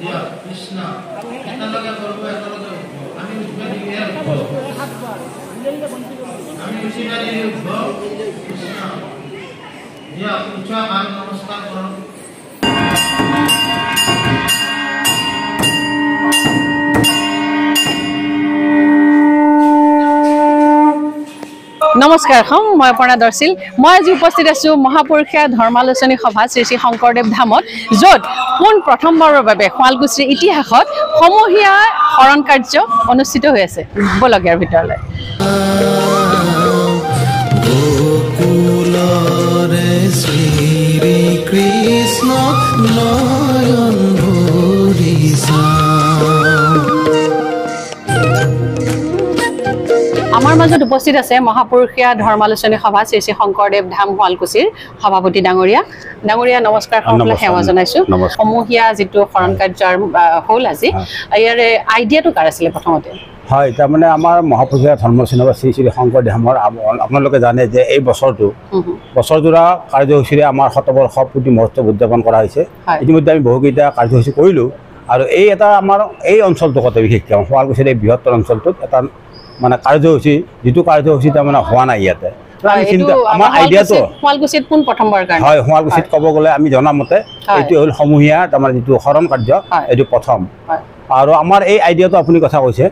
কৃষ্ণ একেলগে কৰিব একেলগে আমি উৎপাদি আমি উচিবাদী উদ্ভৱ কৃষ্ণ উচ্চ আৰু নমস্কাৰ কৰোঁ। নমস্কাৰ মই অপৰ্ণা দৰ্শিল। মই আজি উপস্থিত আছো মহাপুৰুষীয়া ধৰ্মালোচনী সভা শ্ৰী শ্ৰী শংকৰদেৱ ধামত, য'ত পোন প্ৰথমবাৰৰ বাবে শুৱালকুছিৰ ইতিহাসত সমূহীয়া শৰণ কাৰ্য অনুষ্ঠিত হৈ আছে। বলক ইয়াৰ ভিতৰলৈ। আমাৰ মাজত উপস্থিত আছে মহাপুৰুষীয়া ধৰ্মালোচনী সভা শ্ৰী শ্ৰী শংকৰদেৱ ধাম শুৱালকুছিৰ সভাপতি ডাঙৰীয়া। নমস্কাৰ, সেৱা জনাইছো। সমূহীয়া যিটো শৰণ কাৰ্য হ'ল আজি, ইয়াৰে আইডিয়াটো কাৰ আছিলে প্ৰথমতে? হয়, তাৰমানে আমাৰ মহাপুৰুষীয়া ধৰ্মালোচনী সভা শ্ৰী শ্ৰী শংকৰদেৱ ধামৰ আপোনালোকে জানে যে এই বছৰজোৰা কাৰ্যসূচীৰে আমাৰ শতবৰ্ষ পূৰ্তি মহোৎসৱ উদযাপন কৰা হৈছে। ইতিমধ্যে আমি বহুকেইটা কাৰ্যসূচী কৰিলোঁ আৰু এই এটা আমাৰ এই অঞ্চলটোতে বিশেষকৈ শুৱালকুছিৰ এই বৃহত্তৰ অঞ্চলটোত এটা মানে কাৰ্যসূচী, যিটো কাৰ্যসূচী তাৰমানে হোৱা নাই ইয়াতে। আমাৰ আইডিয়াটো শুৱালকুছিত পোন প্ৰথমবাৰ কাৰণে হয়, শুৱালকুছিত ক'ব গ'লে আমি জনামতে এইটো হ'ল সমূহীয়া তাৰমানে যিটো শৰণ কাৰ্য, এইটো প্ৰথম। আৰু আমাৰ এই আইডিয়াটো আপুনি কথা কৈছে,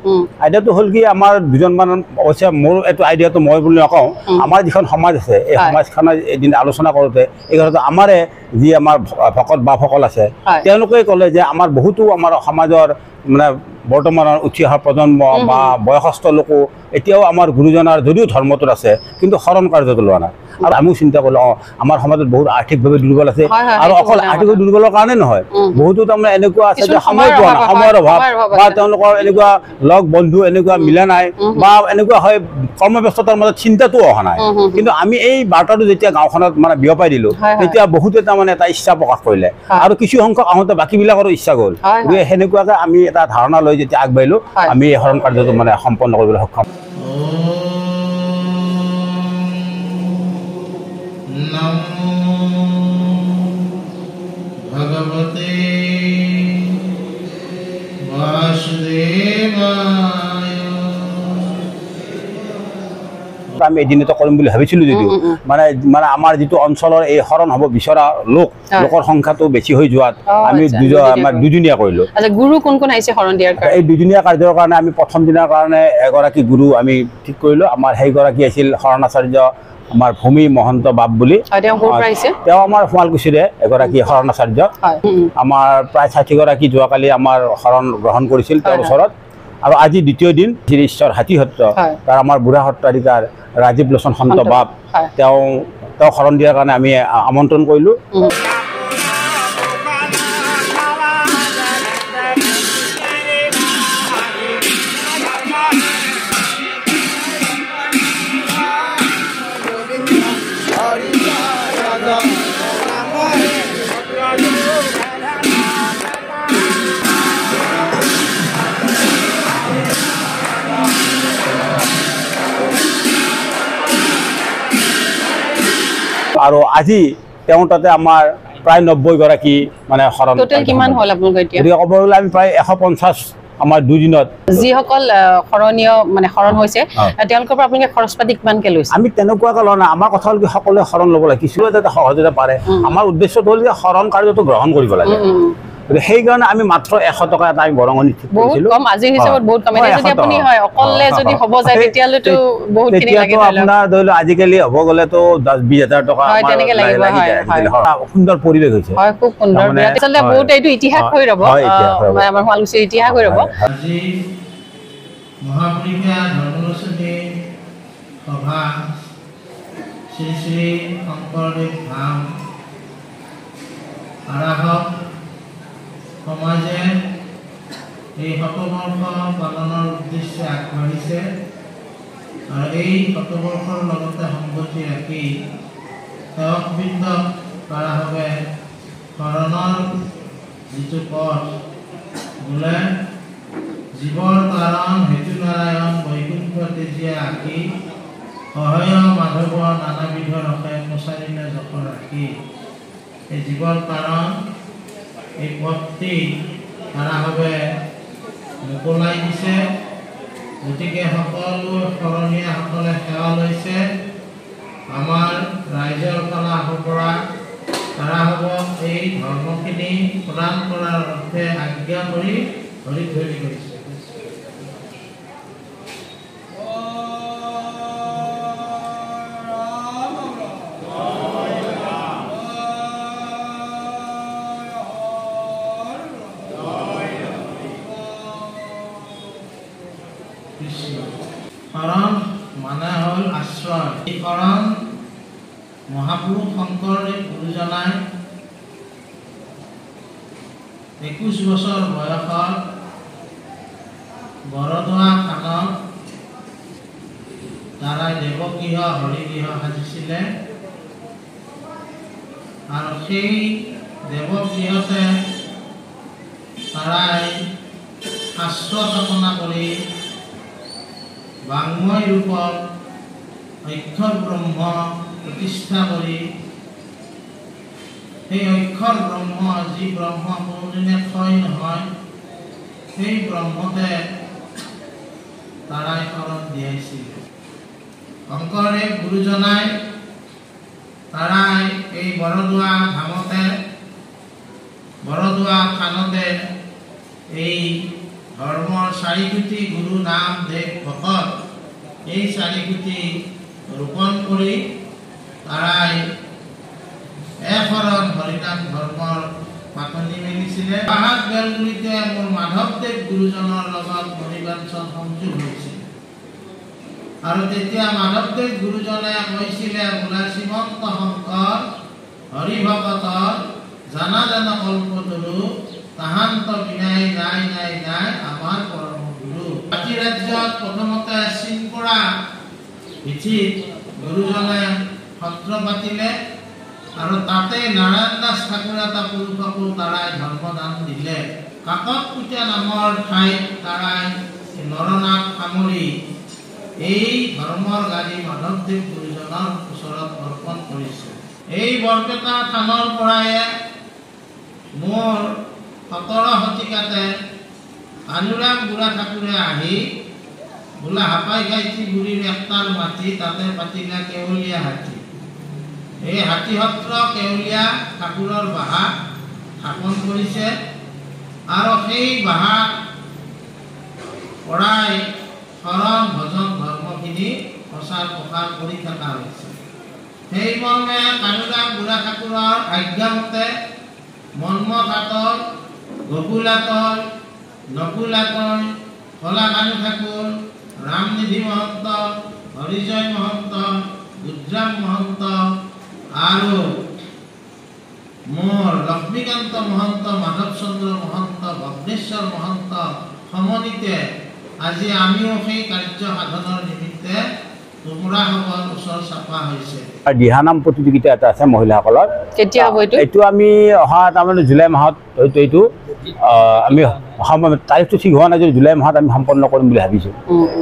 আইডিয়াটো হ'ল কি, আমাৰ দুজনমান অৱশ্যে মোৰ এইটো আইডিয়াটো মই বুলি নকওঁ, আমাৰ যিখন সমাজ আছে এই সমাজখনৰ এদিন আলোচনা কৰোঁতে এই কথাটো আমাৰে যি আমাৰ ভকত বাপসকল আছে তেওঁলোকে ক'লে যে আমাৰ বহুতো আমাৰ সমাজৰ মানে বৰ্তমানৰ উঠি অহা প্ৰজন্ম বা বয়সস্থ লোকো এতিয়াও আমাৰ গুৰুজনাৰ যদিও ধৰ্মটোত আছে কিন্তু শৰণ কাৰ্যটো লোৱা নাই। আৰু আমিও চিন্তা কৰিলোঁ আমাৰ সমাজত বহুত আৰ্থিকভাৱে দুৰ্বল আছে, আৰু অকল আৰ্থিকভাৱে দুৰ্বলৰ কাৰণে নহয়, বহুতো তাৰমানে এনেকুৱা আছে যে সময় পোৱা নাই, সময়ৰ অভাৱ, বা তেওঁলোকৰ এনেকুৱা লগ বন্ধু এনেকুৱা মিলা নাই, বা এনেকুৱা হয় কৰ্মব্যস্ততাৰ মাজত চিন্তাটোও অহা নাই। কিন্তু আমি এই বাৰ্তাটো যেতিয়া গাঁওখনত মানে বিয়পাই দিলোঁ তেতিয়া বহুতে তাৰমানে এটা ইচ্ছা প্ৰকাশ কৰিলে, আৰু কিছু সংখ্যক আহোঁতে বাকীবিলাকৰো ইচ্ছা গ'ল। গতিকে সেনেকুৱাকৈ আমি এটা ধাৰণা লৈ যেতিয়া আগবাঢ়িলোঁ, আমি এই শৰণ কাৰ্যটো মানে সম্পন্ন কৰিবলৈ সক্ষম। ভগৱতে বাসুদেৱায়। আমি এদিনতে কৰিম বুলি ভাবিছিলোঁ যদিও মানে আমাৰ যিটো অঞ্চলৰ এই শৰণ হ'ব বিচৰা লোকৰ সংখ্যাটো বেছি হৈ যোৱাত আমি দুদিনীয়া কৰিলোঁ। গুৰু কোন কোন আহিছে শৰণ দিয়াৰ কাৰণে? এই দুদিনীয়া কাৰ্যৰ কাৰণে আমি প্ৰথম দিনাৰ কাৰণে এগৰাকী গুৰু আমি ঠিক কৰিলোঁ। আমাৰ সেইগৰাকী আছিল শৰণাচাৰ্য আমাৰ ভূমি মহন্ত বাপ বুলি। তেওঁ আমাৰ শুৱালকুছিৰে এগৰাকী শৰণাচাৰ্য। আমাৰ প্ৰায় 60গৰাকী যোৱাকালি আমাৰ শৰণ গ্ৰহণ কৰিছিল তেওঁৰ ওচৰত। আৰু আজি দ্বিতীয় দিন শ্ৰী ঈশ্বৰ হাতী সত্ৰ তাৰ আমাৰ বুঢ়া সত্ৰাধিকাৰ ৰাজীৱ লোচন সন্ত বাপ তেওঁ শৰণ দিয়াৰ কাৰণে আমি আমন্ত্ৰণ কৰিলোঁ। আৰু আজি তেওঁ তাতে আমাৰ প্ৰায় 90গৰাকী মানে শৰণ। কিমান হ'ল আপোনালোকৰ এতিয়া? ক'ব গ'লে আমি প্ৰায় 150 আমাৰ দুদিনত। যিসকল শৰণীয় মানে শৰণ হৈছে তেওঁলোকৰ পৰা আপোনালোকে খৰচ পাতি কিমানকৈ লৈছে? আমি তেনেকুৱাকৈ লোৱা নাই। আমাৰ কথা হ'ল কি সকলোৱে শৰণ ল'ব লাগে, কিছুৱে যাতে সহজতে পাৰে। আমাৰ উদ্দেশ্যটো হ'ল যে শৰণ কাৰ্যটো গ্ৰহণ কৰিব লাগে। সেইকাৰণে আমি মাত্ৰ 100 টকা এটা আমি বৰঙণি ঠিক কৰিছিলোঁ। আজিৰ হিচাপত বহুত কম। যদি আপুনি অকলে যদি হ'ব যায় তেতিয়ালৈতো বহুতখিনি লাগে। আপোনাৰ ধৰি লওক আজিকালি হ'ব গ'লেতো 10-20 হাজাৰ টকা সুন্দৰ পৰিৱেশ হৈছে। হয়, খুব সুন্দৰ। আচলতে বহুতে এইটো ইতিহাস হৈ ৰ'ব, আমাৰ শুৱালকুছিৰ ইতিহাস হৈ ৰ'ব। আজি মহাপুৰুষীয়া ধৰ্মালোচনী সভা শ্ৰী শ্ৰী শংকৰদেৱ ধাম আৰাধক সমাজে এই শতবৰ্ষ পালনৰ উদ্দেশ্যে আগবাঢ়িছে, আৰু এই শতবৰ্ষৰ লগতে সংগতি ৰাখি সেৱকবৃন্দক কাৰাভাৱে শৰণৰ যিটো পথ বোলে জীৱৰ কাৰণ হেতু নাৰায়ণ বৈকুণ্ঠ তেজীয়া আঁকি সহায় মাধৱ নানাবিধ ৰসে প্ৰচাৰিণে যশ ৰাখি এই জীৱৰ কাৰণ এই পথটি ধাৰাভাৱে মোকলাই দিছে। গতিকে সকলো শৰণীয়াসকলে সেৱা লৈছে। আমাৰ ৰাইজৰ ফালৰ পৰা ধাৰাভাৱক এই ধৰ্মখিনি প্ৰদান কৰাৰ অৰ্থে আজ্ঞা কৰি ধৰি কৰিছে। শৰণ মানে হ'ল আশ্ৰয়। এই শৰণ মহাপুৰুষ শংকৰদেৱ গুৰুজনাই 21 বছৰ বয়সত বৰদোৱা থানত তাৰাই দেৱগৃহ হৰিগৃহ সাজিছিলে আৰু সেই দেৱগৃহতে তাৰাই শাস্ত্ৰ স্থাপনা কৰি বাংময় ৰূপত অক্ষৰ ব্ৰহ্ম প্ৰতিষ্ঠা কৰি সেই অক্ষৰ ব্ৰহ্ম যি ব্ৰহ্ম কোনোদিনে ক্ষয় নহয় সেই ব্ৰহ্মতে তাৰাই শৰণ দিয়াইছিল। শংকৰদেৱ গুৰুজনাই তাৰাই এই বৰদোৱা ধামতে বৰদোৱা থানতে এই ধৰ্মৰ 4 কোটি গুৰু নাম দেৱ ভকত এই 4 কোটি ৰোপণ কৰি তাৰাই এশৰণ হৰিনাম ধৰ্মৰ পাতনি মেলিছিলে। বাহাত বেলগুৰিতে মোৰ মাধৱদেৱ গুৰুজনৰ লগত মণিবাঞ্চন সংযোগ হৈছিল আৰু তেতিয়া মাধৱদেৱ গুৰুজনে কৈছিলে বোলে শ্ৰীমন্ত শংকৰ হৰি ভকতৰ জানা জানা কল্পতৰু তাহান্ত বিনাই নাই নাই নাই আমাৰ পৰম গুৰু। বাকী ৰাজ্যত প্ৰথমতে চিনপৰা ভিঠিত গুৰুজনে সত্ৰ পাতিলে আৰু তাতে নাৰায়ণ দাস ঠাকুৰ এটা পুৰুষকো তাৰাই ধৰ্মদান দিলে। কাকতকুটীয়া নামৰ ঠাইত তাৰাই নৰনাথ সামৰি এই ধৰ্মৰ গাড়ী মাধৱদেৱ গুৰুজনৰ ওচৰত অৰ্পণ কৰিছে। এই বৰপেটা থানৰ পৰাই মোৰ 17 শতিকাতে আনুৰাম বুঢ়া ঠাকুৰে আহি বোলা হাপাই গাইছি বুঢ়ীৰ একটাৰ মাটি তাতে পাতিলে কেৱলীয়া হাতী। এই হাতী সত্ৰ কেৱলীয়া ঠাকুৰৰ বাহা স্থাপন কৰিছে আৰু সেই বাহা পৰাই শৰণ ভজন ধৰ্মখিনি প্ৰচাৰ প্ৰসাৰ কৰি থকা হৈছে। সেই মৰ্মে আনুৰাম বুঢ়া ঠাকুৰৰ আজ্ঞামতে মন্মথাটৰ গকুলাটৰ নকুলাটৰ কলাকানু ঠাকুৰ ৰামনিধি মহন্ত হৰিজয় মহন্ত গুজৰাম মহন্ত আৰু মোৰ লক্ষ্মীকান্ত মহন্ত মাধৱ চন্দ্ৰ মহন্ত ভগ্নেশ্বৰ মহন্ত সমনিতে আজি আমিও সেই কাৰ্য সাধনৰ নিমিত্তে তোমৰা হবৰ ওচৰ চাপা হৈছে। দিহানাম প্ৰতিযোগিতা এটা আছে মহিলাসকলৰ। কেতিয়া হ'ব এইটো? এইটো আমি অহা তাৰমানে জুলাই মাহত এইটো আমি তাৰিখটো ঠিক হোৱা নাই যদি জুলাই মাহত আমি সম্পন্ন কৰিম বুলি ভাবিছোঁ।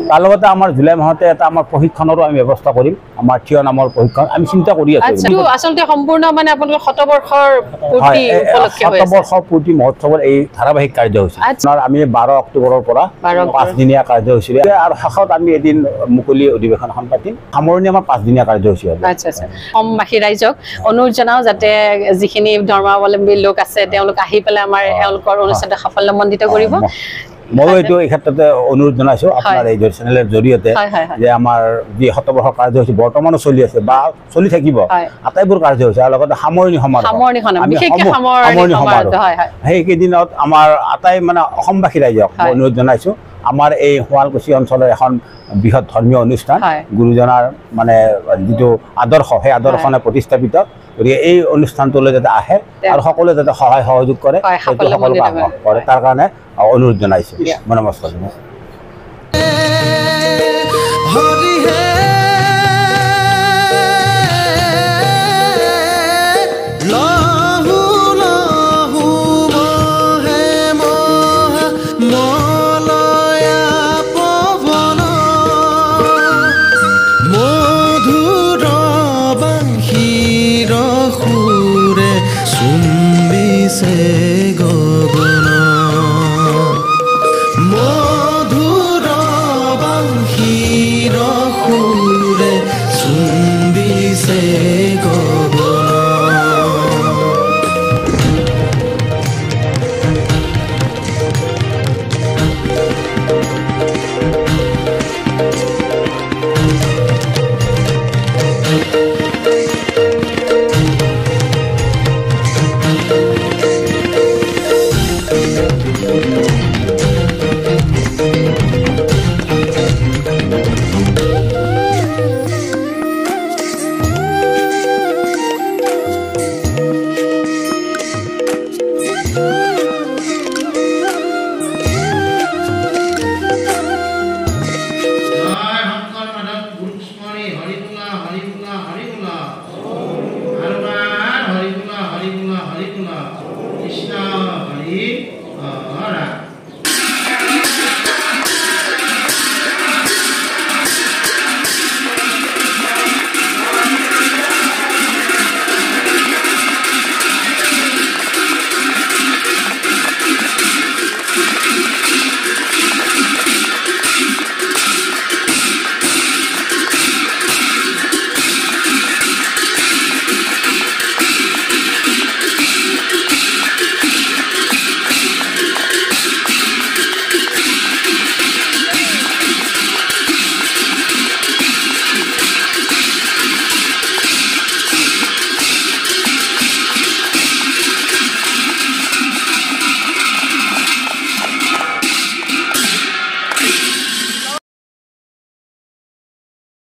তাৰ লগতে আমাৰ জুলাই মাহতে এটা আমাৰ প্ৰশিক্ষণৰো আমি ব্যৱস্থা কৰিম। আমাৰ থিয় নামৰ প্ৰশিক্ষণ আমি চিন্তা কৰি আছোঁ। আচলতে সম্পূৰ্ণ মানে আপোনালোকৰ শতবৰ্ষৰ পূৰ্তি উপলক্ষে হৈ আছে। শতবৰ্ষৰ পূৰ্তি মহোৎসৱৰ এই ধাৰাবাহিক কাৰ্যসূচী আমি 12 অক্টোবৰৰ পৰা 5 দিনীয়া কাৰ্যসূচী আৰু শেষত আমি এদিন মুকলি অধিৱেশনখন পাতিম। সামৰণি আমাৰ 5 দিনীয়া কাৰ্যসূচী হ'ব। আচ্ছা আচ্ছা। অসমবাসী ৰাইজক অনুৰোধ জনাওঁ যাতে যিখিনি ধৰ্মাৱলম্বী লোক আছে তেওঁলোক আহি পেলাই আমাৰ এওঁলোকৰ অনুষ্ঠানটো সাফল্যমণ্ডিত কৰিব। ময়ো এইটো এই ক্ষেত্ৰতে অনুৰোধ জনাইছোঁ আপোনাৰ এই চেনেলৰ জৰিয়তে যে আমাৰ যি শতবৰ্ষৰ কাৰ্যসূচী বৰ্তমানো চলি আছে বা চলি থাকিব আটাইবোৰ কাৰ্যসূচী আৰু লগতে সামৰণি সমাৰোহ সেইকেইদিনত আমাৰ আটাই মানে অসমবাসী ৰাইজক অনুৰোধ জনাইছোঁ আমাৰ এই শুৱালকুছি অঞ্চলৰ এখন বৃহৎ ধৰ্মীয় অনুষ্ঠান গুৰুজনাৰ মানে যিটো আদৰ্শ সেই আদৰ্শনে প্ৰতিস্থাপিত গতিকে এই অনুষ্ঠানটোলৈ যাতে আহে আৰু সকলোৱে যাতে সহায় সহযোগ কৰে তাৰ কাৰণে অনুৰোধ জনাইছোঁ। মই নমস্কাৰ জনাইছোঁ। চুম্বিছে গগন অ ৰাখ